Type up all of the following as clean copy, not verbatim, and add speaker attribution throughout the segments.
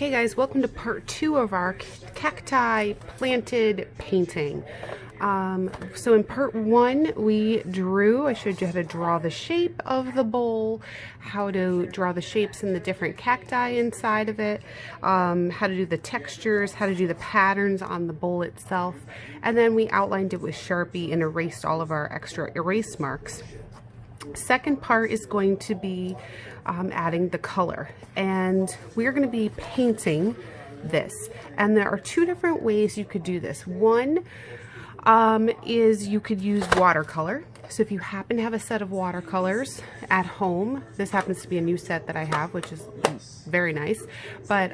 Speaker 1: Okay guys, welcome to part 2 of our cacti planted painting. So in part 1 we drew, I showed you how to draw the shape of the bowl, how to draw the shapes in the different cacti inside of it, how to do the textures, how to do the patterns on the bowl itself, and then we outlined it with Sharpie and erased all of our extra erase marks. Second part is going to be adding the color, and we're going to be painting this, and there are two different ways you could do this. One is you could use watercolor. So if you happen to have a set of watercolors at home, this happens to be a new set that I have, which is very nice, but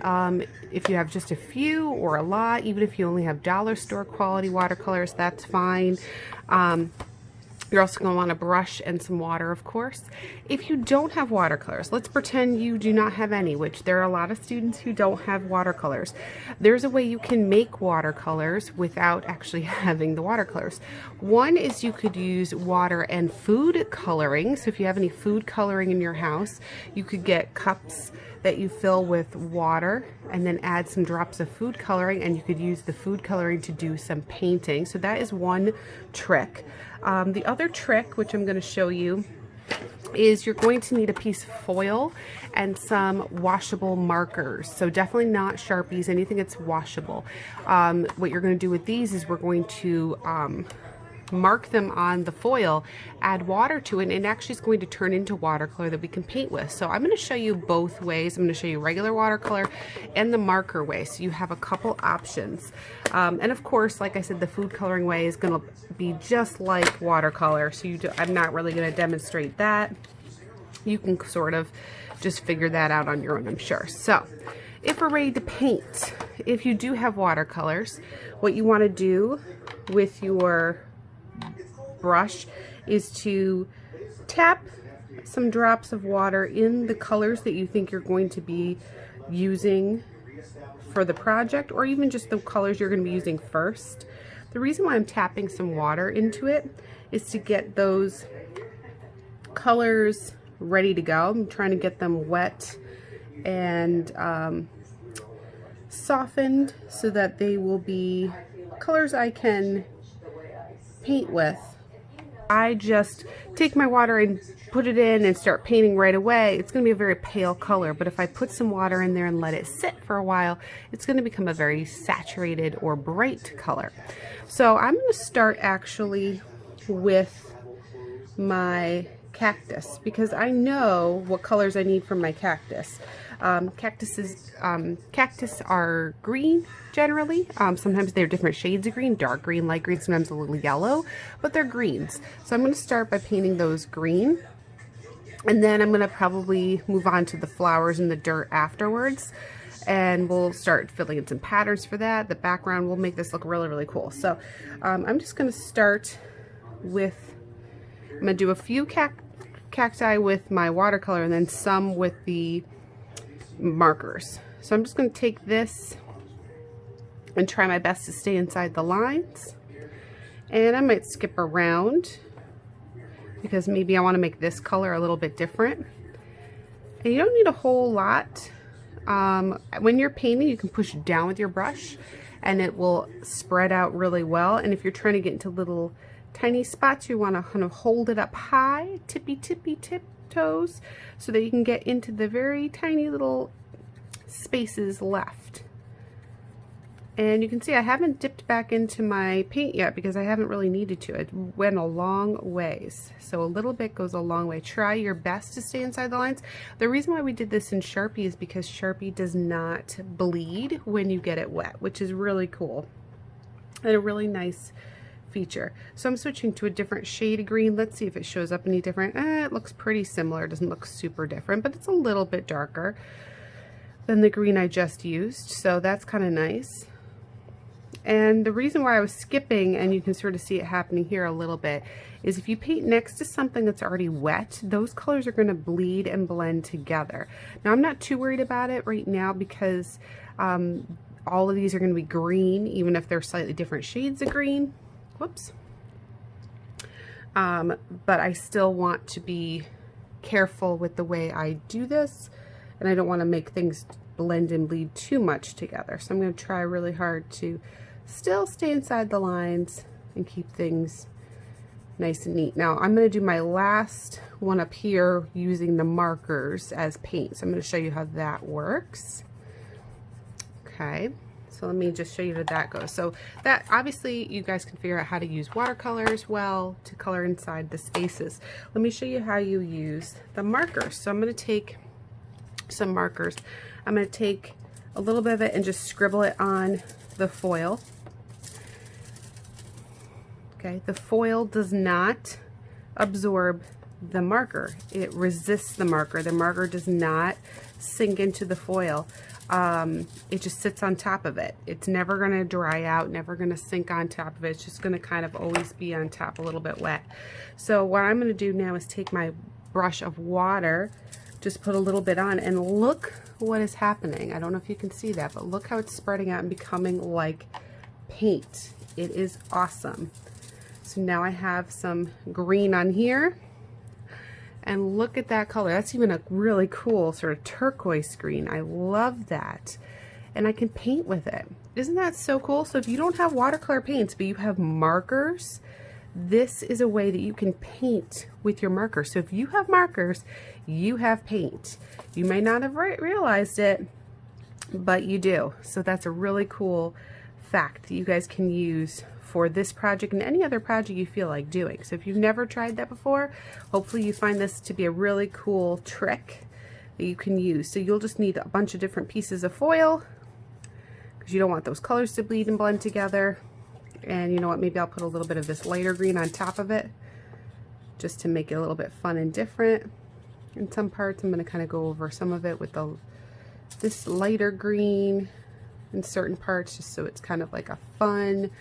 Speaker 1: if you have just a few or a lot, even if you only have dollar store quality watercolors, that's fine. You're also going to want a brush and some water, of course. If you don't have watercolors, let's pretend you do not have any, which there are a lot of students who don't have watercolors. There's a way you can make watercolors without actually having the watercolors. One is you could use water and food coloring. So if you have any food coloring in your house, you could get cups that you fill with water and then add some drops of food coloring, and you could use the food coloring to do some painting. So that is one trick. The other trick, which I'm going to show you, is you're going to need a piece of foil and some washable markers. So definitely not Sharpies, anything that's washable. What you're going to do with these is we're going to mark them on the foil, add water to it, and it actually is going to turn into watercolor that we can paint with. So I'm going to show you both ways. I'm going to show you regular watercolor and the marker way, so you have a couple options. And of course, like I said, the food coloring way is going to be just like watercolor, so I'm not really going to demonstrate that. You can sort of just figure that out on your own, I'm sure. So if we're ready to paint, if you do have watercolors, what you want to do with your brush is to tap some drops of water in the colors that you think you're going to be using for the project, or even just the colors you're going to be using first. The reason why I'm tapping some water into it is to get those colors ready to go. I'm trying to get them wet and softened so that they will be colors I can paint with. I just take my water and put it in and start painting right away. It's going to be a very pale color, but if I put some water in there and let it sit for a while, it's going to become a very saturated or bright color. So I'm going to start actually with my cactus, because I know what colors I need from my cactus. Cactus are green generally. Sometimes they're different shades of green, dark green, light green, sometimes a little yellow, but they're greens. So I'm going to start by painting those green, and then I'm going to probably move on to the flowers and the dirt afterwards, and we'll start filling in some patterns for that. The background will make this look really, really cool. So I'm just going to start with, I'm going to do a few cacti with my watercolor and then some with the markers. So I'm just going to take this and try my best to stay inside the lines, and I might skip around because maybe I want to make this color a little bit different. And you don't need a whole lot. When you're painting, you can push down with your brush and it will spread out really well, and if you're trying to get into little tiny spots, you want to kind of hold it up high, tippy toes, so that you can get into the very tiny little spaces left. And you can see I haven't dipped back into my paint yet because I haven't really needed to. It went a long ways, so a little bit goes a long way. Try your best to stay inside the lines. The reason why we did this in Sharpie is because Sharpie does not bleed when you get it wet, which is really cool and a really nice feature. So I'm switching to a different shade of green. Let's see if it shows up any different. It looks pretty similar. It doesn't look super different, but it's a little bit darker than the green I just used, so that's kind of nice. And the reason why I was skipping, and you can sort of see it happening here a little bit, is if you paint next to something that's already wet, those colors are going to bleed and blend together. Now I'm not too worried about it right now because all of these are going to be green, even if they're slightly different shades of green. Whoops. But I still want to be careful with the way I do this, and I don't want to make things blend and bleed too much together. So I'm going to try really hard to still stay inside the lines and keep things nice and neat. Now I'm going to do my last one up here using the markers as paint. So I'm going to show you how that works. Okay, so let me just show you how that goes. So that, obviously you guys can figure out how to use watercolors well to color inside the spaces. Let me show you how you use the markers. So I'm going to take some markers. I'm going to take a little bit of it and just scribble it on the foil. Okay, the foil does not absorb the marker. It resists the marker. The marker does not sink into the foil. It just sits on top of it. It's never going to dry out, never going to sink on top of it. It's just going to kind of always be on top, a little bit wet. So what I'm going to do now is take my brush of water, just put a little bit on, and look what is happening. I don't know if you can see that, but look how it's spreading out and becoming like paint. It is awesome. So now I have some green on here. And look at that color. That's even a really cool sort of turquoise green. I love that. And I can paint with it. Isn't that so cool? So if you don't have watercolor paints, but you have markers, this is a way that you can paint with your markers. So if you have markers, you have paint. You may not have realized it, but you do. So that's a really cool fact that you guys can use for this project and any other project you feel like doing. So if you've never tried that before, hopefully you find this to be a really cool trick that you can use. So you'll just need a bunch of different pieces of foil because you don't want those colors to bleed and blend together. And you know what, maybe I'll put a little bit of this lighter green on top of it just to make it a little bit fun and different. In some parts I'm going to kind of go over some of it with this lighter green in certain parts, just so it's kind of like a fun,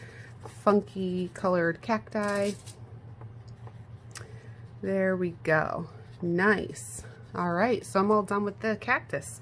Speaker 1: funky colored cacti. There we go. Nice. All right, so I'm all done with the cactus.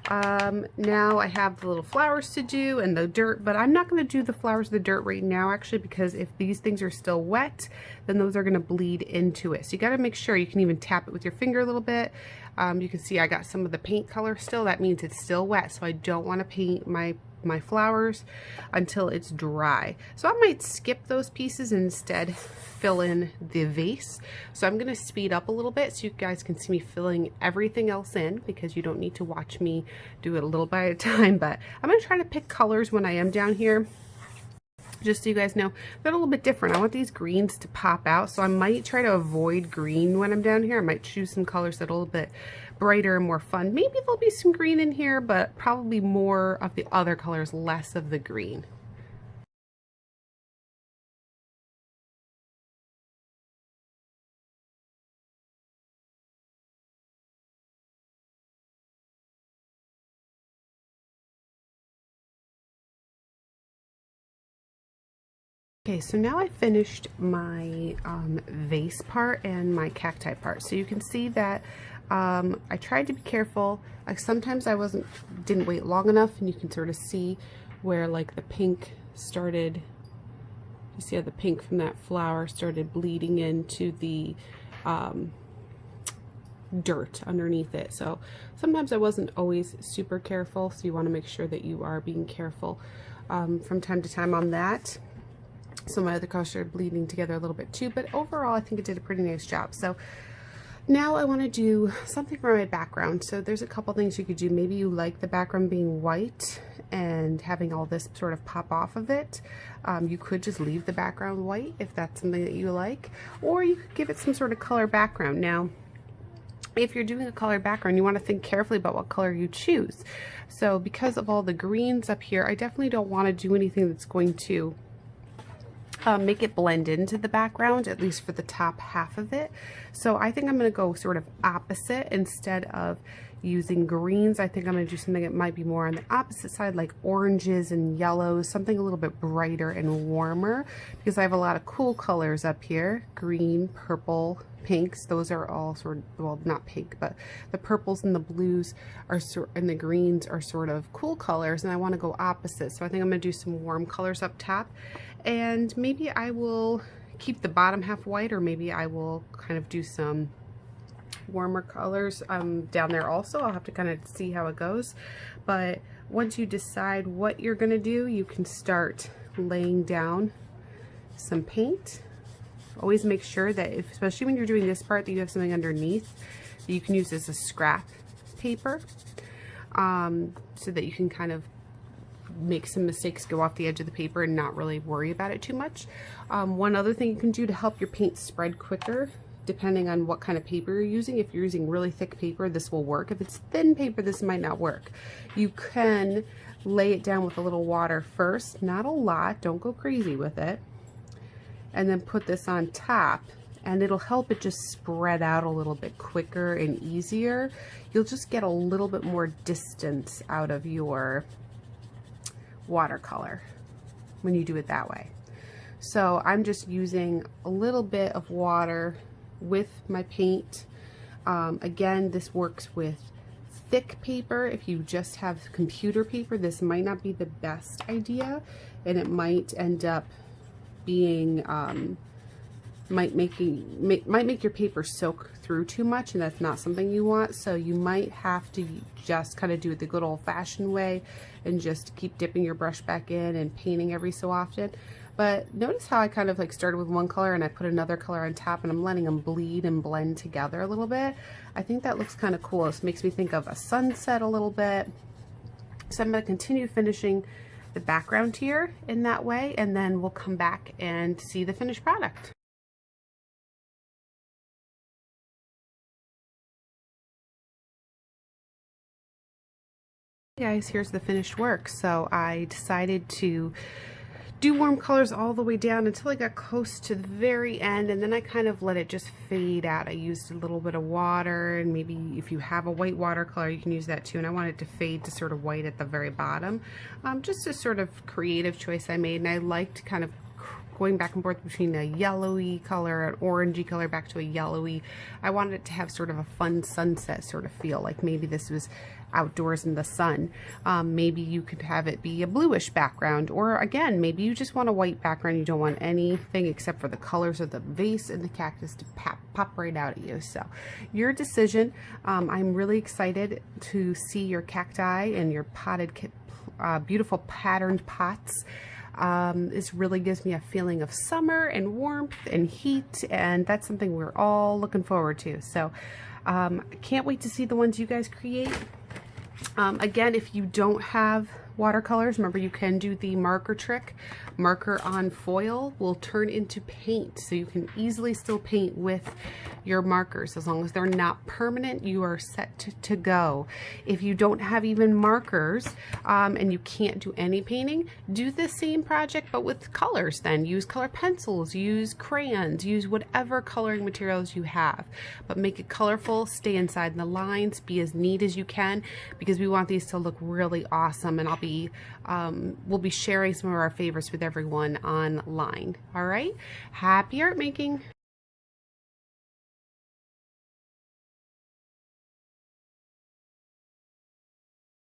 Speaker 1: Now I have the little flowers to do and the dirt, but I'm not going to do the flowers of the dirt right now, actually, because if these things are still wet, then those are going to bleed into it. So you got to make sure you can even tap it with your finger a little bit. You can see I got some of the paint color still. That means it's still wet, so I don't want to paint my flowers until it's dry. So I might skip those pieces and instead fill in the vase. So I'm going to speed up a little bit so you guys can see me filling everything else in, because you don't need to watch me do it a little by a time. But I'm going to try to pick colors when I am down here, just so you guys know they're a little bit different. I want these greens to pop out, so I might try to avoid green when I'm down here. I might choose some colors that are a little bit brighter and more fun. Maybe there'll be some green in here, but probably more of the other colors, less of the green. Okay, so now I finished my vase part and my cacti part. So you can see that I tried to be careful. Like sometimes I didn't wait long enough, and you can sort of see where like the pink started. You see how the pink from that flower started bleeding into the dirt underneath it. So sometimes I wasn't always super careful, so you want to make sure that you are being careful from time to time on that. So my other colors started bleeding together a little bit too, but overall I think it did a pretty nice job. So now I want to do something for my background. So there's a couple things you could do. Maybe you like the background being white and having all this sort of pop off of it. You could just leave the background white if that's something that you like, or you could give it some sort of color background. Now, if you're doing a color background, you want to think carefully about what color you choose. So because of all the greens up here, I definitely don't want to do anything that's going to make it blend into the background, at least for the top half of it. So I think I'm going to go sort of opposite. Instead of using greens, I think I'm going to do something that might be more on the opposite side, like oranges and yellows, something a little bit brighter and warmer, because I have a lot of cool colors up here: green, purple, pinks. Those are all sort of, well, not pink, but the purples and the blues are and the greens are sort of cool colors, and I want to go opposite. So I think I'm going to do some warm colors up top, and maybe I will keep the bottom half white, or maybe I will kind of do some warmer colors down there also. I'll have to kind of see how it goes. But once you decide what you're going to do, you can start laying down some paint. Always make sure that, especially when you're doing this part, that you have something underneath that you can use as a scrap paper, so that you can kind of make some mistakes go off the edge of the paper and not really worry about it too much. One other thing you can do to help your paint spread quicker, depending on what kind of paper you're using. If you're using really thick paper, this will work. If it's thin paper, this might not work. You can lay it down with a little water first, not a lot, don't go crazy with it, and then put this on top, and it'll help it just spread out a little bit quicker and easier. You'll just get a little bit more distance out of your watercolor when you do it that way. So I'm just using a little bit of water with my paint. Again, this works with thick paper. If you just have computer paper, this might not be the best idea, and it might end up being might make your paper soak through too much, and that's not something you want. So you might have to just kind of do it the good old-fashioned way and just keep dipping your brush back in and painting every so often. But notice how I kind of like started with one color and I put another color on top, and I'm letting them bleed and blend together a little bit. I think that looks kind of cool. This makes me think of a sunset a little bit. So I'm going to continue finishing the background here in that way, and then we'll come back and see the finished product. Hey guys, here's the finished work. So I decided to do warm colors all the way down until I got close to the very end, and then I kind of let it just fade out. I used a little bit of water, and maybe if you have a white watercolor, you can use that too, and I want it to fade to sort of white at the very bottom. Just a sort of creative choice I made, and I liked kind of going back and forth between a yellowy color, an orangey color, back to a yellowy. I wanted it to have sort of a fun sunset sort of feel, like maybe this was outdoors in the sun. Maybe you could have it be a bluish background, or again, maybe you just want a white background. You don't want anything except for the colors of the vase and the cactus to pop right out at you. So your decision. I'm really excited to see your cacti and your potted, beautiful patterned pots. This really gives me a feeling of summer and warmth and heat, and that's something we're all looking forward to. So I can't wait to see the ones you guys create. Again, if you don't have watercolors, remember you can do the marker trick. Marker on foil will turn into paint, so you can easily still paint with your markers. As long as they're not permanent, you are set to go. If you don't have even markers and you can't do any painting, do the same project but with colors. Then use color pencils, use crayons, use whatever coloring materials you have, but make it colorful, stay inside the lines, be as neat as you can, because we want these to look really awesome. And we'll be sharing some of our favorites with everyone online. All right, happy art making.